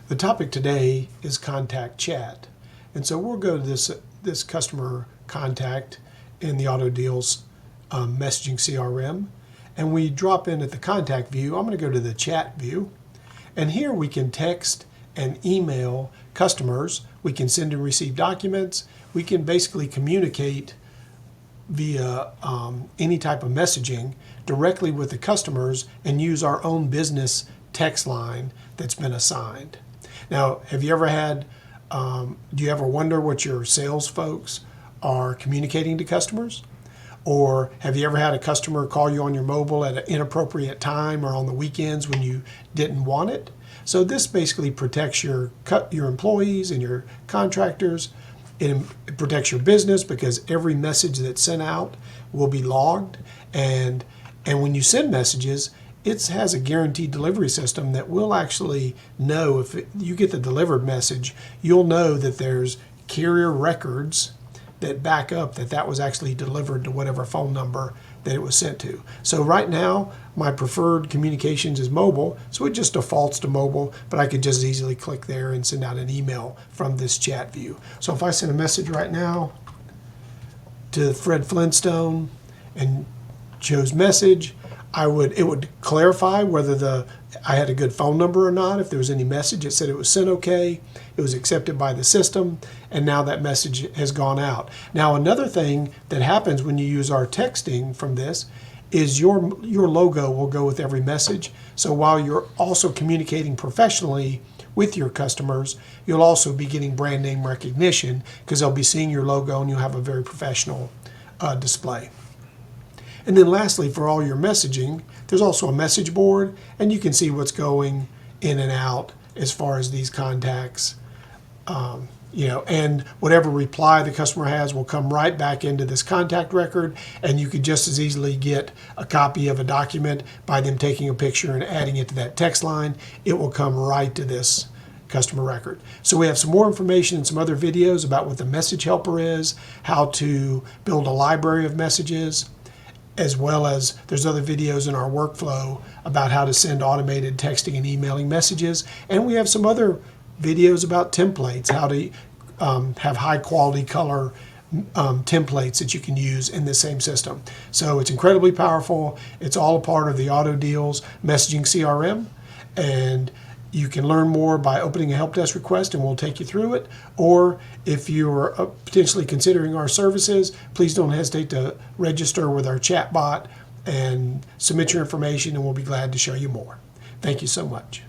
The topic today is contact chat. And so we'll go to this customer contact in the Autodeals messaging CRM. And we drop in at the contact view. I'm going to go to the chat view. And here we can text and email customers. We can send and receive documents. We can basically communicate via any type of messaging directly with the customers and use our own business text line that's been assigned. Now, have you ever had, do you ever wonder what your sales folks are communicating to customers? Or have you ever had a customer call you on your mobile at an inappropriate time or on the weekends when you didn't want it? So this basically protects your employees and your contractors. It protects your business because every message that's sent out will be logged. And when you send messages, it has a guaranteed delivery system that will actually know if you get the delivered message, you'll know that there's carrier records that back up that was actually delivered to whatever phone number that it was sent to. So right now, my preferred communications is mobile, so it just defaults to mobile, but I could just easily click there and send out an email from this chat view. So if I send a message right now to Fred Flintstone and chose message, it would clarify whether I had a good phone number or not. If there was any message, it said it was sent okay, it was accepted by the system, and now that message has gone out. Now another thing that happens when you use our texting from this is your logo will go with every message. So while you're also communicating professionally with your customers, you'll also be getting brand name recognition because they'll be seeing your logo and you'll have a very professional display. And then lastly, for all your messaging, there's also a message board, and you can see what's going in and out as far as these contacts. And whatever reply the customer has will come right back into this contact record, and you could just as easily get a copy of a document by them taking a picture and adding it to that text line. It will come right to this customer record. So we have some more information and some other videos about what the message helper is, how to build a library of messages, as well as there's other videos in our workflow about how to send automated texting and emailing messages. And we have some other videos about templates, how to have high quality color templates that you can use in the same system. So it's incredibly powerful. It's all a part of the Autodeals messaging CRM. And you can learn more by opening a help desk request and we'll take you through it. Or if you're potentially considering our services, please don't hesitate to register with our chat bot and submit your information and we'll be glad to show you more. Thank you so much.